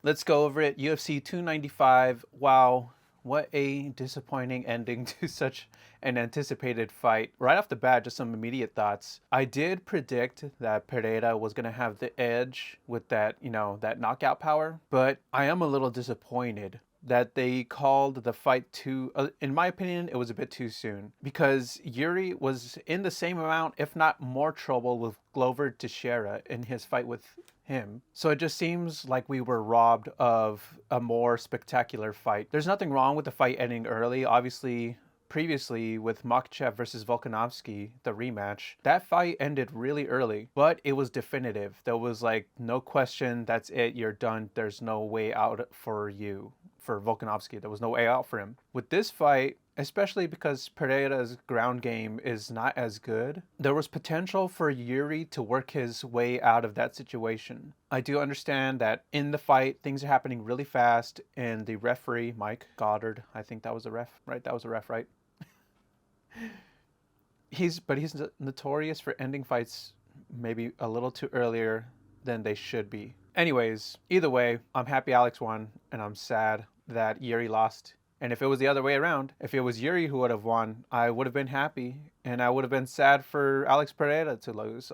Let's go over it. UFC 295. Wow, what a disappointing ending to such an anticipated fight. Right off the bat, just some immediate thoughts. I did predict that Pereira was going to have the edge with that, that knockout power, but I am a little disappointed that they called the fight too, in my opinion, it was a bit too soon, because Yuri was in the same amount, if not more trouble with Glover Teixeira in his fight with him. So it just seems like we were robbed of a more spectacular fight. There's nothing wrong with the fight ending early. Obviously, previously with Makhachev versus Volkanovski, the rematch, that fight ended really early, but it was definitive. There was like no question, that's it, you're done. There's no way out for you. For Volkanovski, there was no way out for him. With this fight, especially because Pereira's ground game is not as good, there was potential for Yuri to work his way out of that situation. I do understand that in the fight, things are happening really fast, and the referee, Mike Goddard, I think that was a ref, right? That was a ref, right? He's notorious for ending fights maybe a little too earlier than they should be. Anyways, either way, I'm happy Alex won, and I'm sad that Yuri lost. And if it was the other way around, if it was Yuri who would have won, I would have been happy, and I would have been sad for Alex Pereira to lose.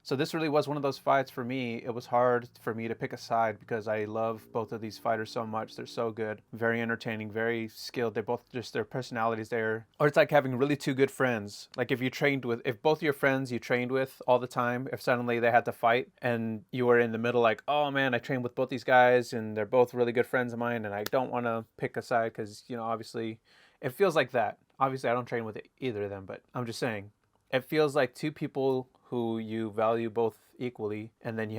So this really was one of those fights for me. It was hard for me to pick a side because I love both of these fighters so much. They're so good, very entertaining, very skilled. They're both just, their personalities there. Or it's like having really two good friends. Like if both your friends you trained with all the time, if suddenly they had to fight and you were in the middle like, oh man, I trained with both these guys and they're both really good friends of mine and I don't want to pick a side because, obviously it feels like that. Obviously I don't train with either of them, but I'm just saying, it feels like two people who you value both equally, and then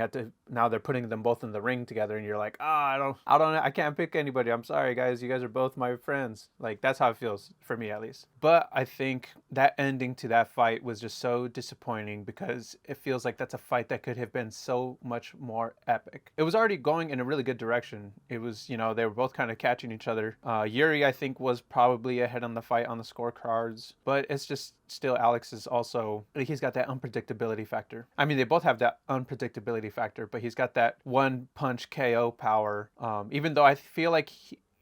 now they're putting them both in the ring together, and you're like, I can't pick anybody. I'm sorry, guys. You guys are both my friends. Like, that's how it feels, for me at least. But I think that ending to that fight was just so disappointing because it feels like that's a fight that could have been so much more epic. It was already going in a really good direction. It was, they were both kind of catching each other. Yuri, I think, was probably ahead on the fight on the scorecards, but it's just still Alex is also, he's got that unpredictability factor. I mean, they both have that unpredictability factor, but he's got that one punch KO power. Even though I feel like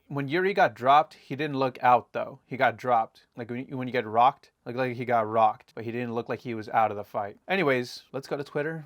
when Yuri got dropped, he didn't look out though. He got dropped. Like when you get rocked, like he got rocked, but he didn't look like he was out of the fight. Anyways, let's go to Twitter.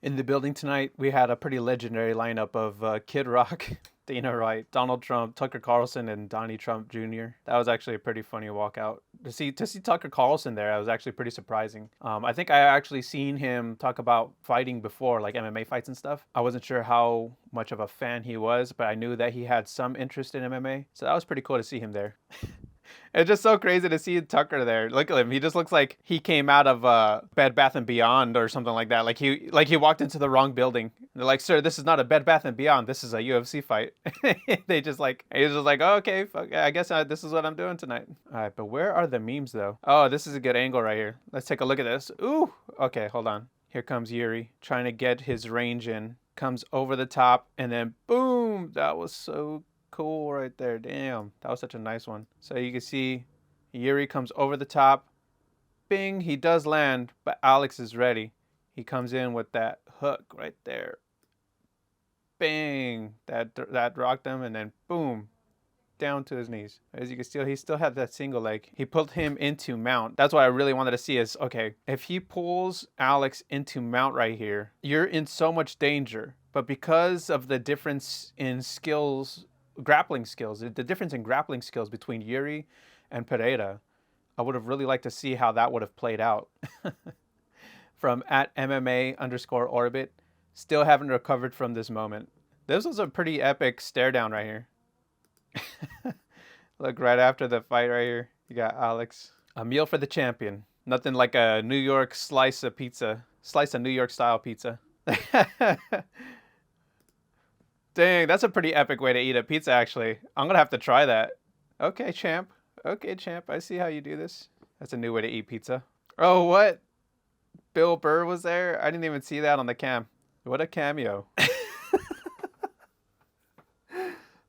In the building tonight, we had a pretty legendary lineup of Kid Rock, Dana Wright, Donald Trump, Tucker Carlson, and Donnie Trump Jr. That was actually a pretty funny walkout. To see Tucker Carlson there, that was actually pretty surprising. I think I actually seen him talk about fighting before, like MMA fights and stuff. I wasn't sure how much of a fan he was, but I knew that he had some interest in MMA. So that was pretty cool to see him there. It's just so crazy to see Tucker there. Look at him. He just looks like he came out of Bed Bath & Beyond or something like that. Like he walked into the wrong building. They're like, sir, this is not a Bed Bath & Beyond. This is a UFC fight. He's just like, oh, okay, fuck, I guess this is what I'm doing tonight. All right, but where are the memes though? Oh, this is a good angle right here. Let's take a look at this. Ooh, okay, hold on. Here comes Yuri trying to get his range in. Comes over the top and then boom. That was so cool right there. Damn, that was such a nice one. So you can see Yuri comes over the top. Bing, he does land, but Alex is ready. He comes in with that hook right there. Bang, that rocked him, and then boom, down to his knees. As you can see, he still had that single leg. He pulled him into mount. That's what I really wanted to see is, okay, if he pulls Alex into mount right here, you're in so much danger. But because of the difference in skills, grappling skills, the difference in grappling skills between Yuri and Pereira, I would have really liked to see how that would have played out. From at MMA_orbit, still haven't recovered from this moment. This was a pretty epic stare down right here. Look, right after the fight right here, you got Alex. A meal for the champion. Nothing like a New York slice of New York style pizza. Dang, that's a pretty epic way to eat a pizza, actually. I'm going to have to try that. Okay, champ. Okay, champ. I see how you do this. That's a new way to eat pizza. Oh, what? Bill Burr was there? I didn't even see that on the cam. What a cameo.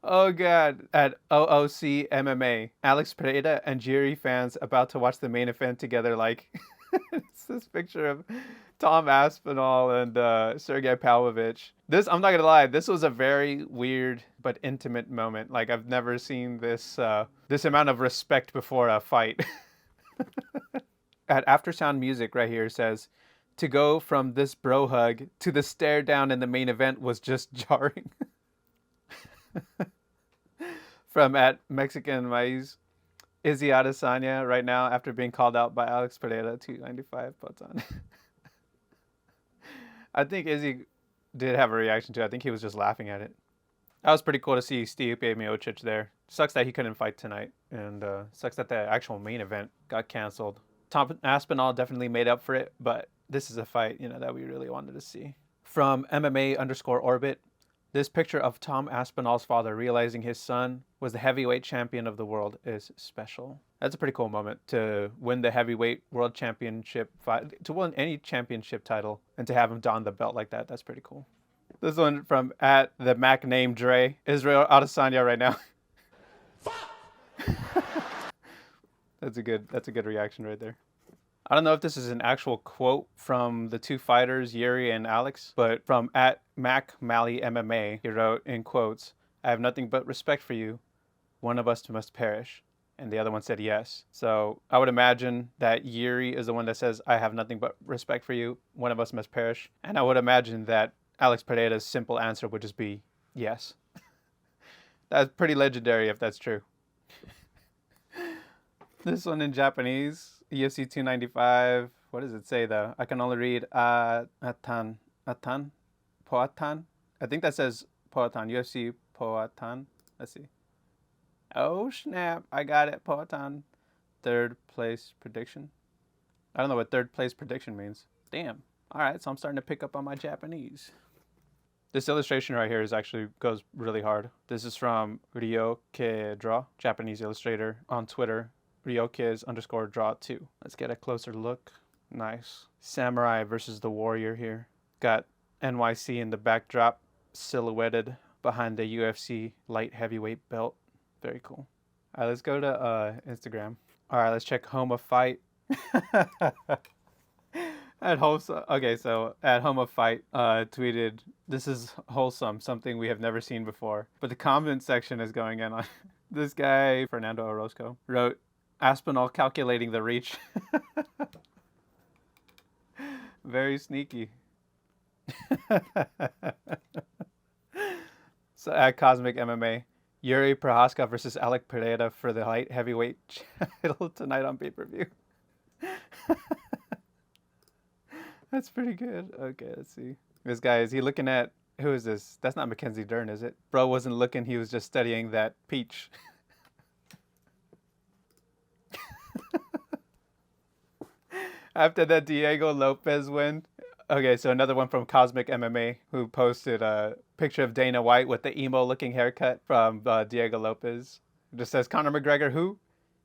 Oh, God. At OOC MMA, Alex Pereira and Yuri fans about to watch the main event together like... It's this picture of Tom Aspinall and Sergey Pavlovich. This, I'm not gonna lie, this was a very weird but intimate moment. Like, I've never seen this amount of respect before a fight. At Aftersound Music right here says, to go from this bro hug to the stare down in the main event was just jarring. From at Mexican Maiz, Izzy Adesanya right now after being called out by Alex Pereira 295 Potan. I think Izzy did have a reaction to it. I think he was just laughing at it. That was pretty cool to see Stipe Miocic there. Sucks that he couldn't fight tonight, and sucks that the actual main event got canceled. Tom Aspinall definitely made up for it, but this is a fight, that we really wanted to see. From MMA_orbit, this picture of Tom Aspinall's father realizing his son was the heavyweight champion of the world is special. That's a pretty cool moment to win the heavyweight world championship fight, to win any championship title, and to have him don the belt like that. That's pretty cool. This one from at the Mac named Dre, Israel Adesanya right now. That's a good reaction right there. I don't know if this is an actual quote from the two fighters, Yuri and Alex, but from at Mac Malley MMA, he wrote in quotes, I have nothing but respect for you. One of us must perish. And the other one said yes. So I would imagine that Yuri is the one that says, I have nothing but respect for you. One of us must perish. And I would imagine that Alex Pereira's simple answer would just be yes. That's pretty legendary if that's true. This one in Japanese, UFC 295. What does it say though? I can only read Poatan. I think that says Poatan. UFC Poatan. Let's see. Oh snap! I got it. Poatan. Third place prediction. I don't know what third place prediction means. Damn. All right, so I'm starting to pick up on my Japanese. This illustration right here goes really hard. This is from Ryoke Draw, Japanese illustrator on Twitter. Ryokiz_draw2. Let's get a closer look. Nice. Samurai versus the warrior here. Got NYC in the backdrop, silhouetted behind the UFC light heavyweight belt. Very cool. All right, let's go to Instagram. All right, let's check Home of Fight. At Wholesome, okay, so at Home of Fight tweeted, this is wholesome, something we have never seen before. But the comment section is going in on this guy, Fernando Orozco, wrote, Aspinall calculating the reach. Very sneaky. So at Cosmic MMA, Yuri Prochazka versus Alex Pereira for the light heavyweight title tonight on pay-per-view. That's pretty good. Okay, let's see. This guy, is he looking at, who is this? That's not Mackenzie Dern, is it? Bro wasn't looking, he was just studying that peach. After that Diego Lopez win. Okay, so another one from Cosmic MMA who posted a picture of Dana White with the emo-looking haircut from Diego Lopez. It just says, Conor McGregor who?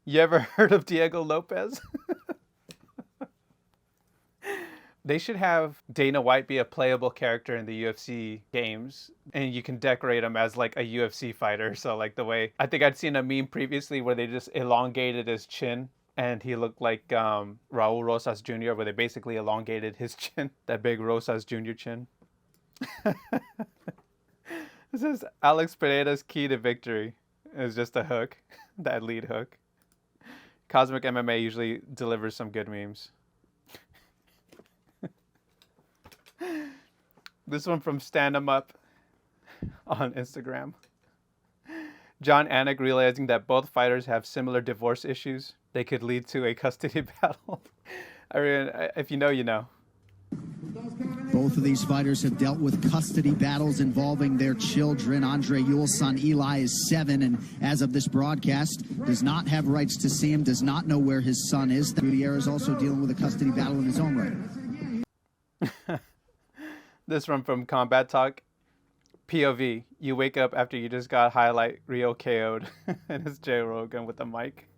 You ever heard of Diego Lopez? They should have Dana White be a playable character in the UFC games, and you can decorate him as like a UFC fighter. So like the way, I think I'd seen a meme previously where they just elongated his chin and he looked like Raul Rosas Jr., where they basically elongated his chin, that big Rosas Jr. chin. This is Alex Pereira's key to victory. It's just a hook, that lead hook. Cosmic MMA usually delivers some good memes. This one from Stand 'em Up on Instagram. John Anik realizing that both fighters have similar divorce issues. They could lead to a custody battle. I mean, if you know, you know. Both of these fighters have dealt with custody battles involving their children. Andre Ewell's son Eli is 7, and as of this broadcast, does not have rights to see him, does not know where his son is. Gutierrez is also dealing with a custody battle in his own right. This one from Combat Talk. POV, you wake up after you just got highlight Rio KO'd. And it's Jay Rogan with the mic.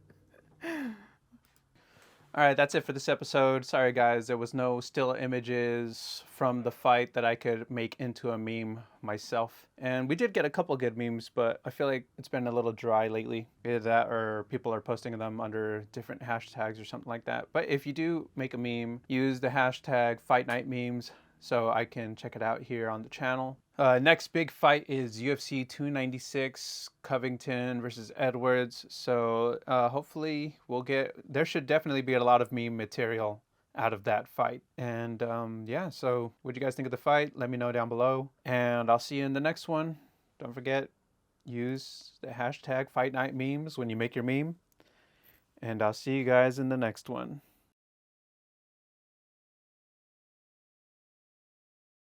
All right, that's it for this episode. Sorry, guys, there was no still images from the fight that I could make into a meme myself. And we did get a couple good memes, but I feel like it's been a little dry lately. Either that or people are posting them under different hashtags or something like that. But if you do make a meme, use the hashtag Fight Night Memes so I can check it out here on the channel. Next big fight is UFC 296, Covington versus Edwards. So hopefully there should definitely be a lot of meme material out of that fight. And yeah, so what do you guys think of the fight? Let me know down below. And I'll see you in the next one. Don't forget, use the hashtag Fight Night Memes when you make your meme. And I'll see you guys in the next one.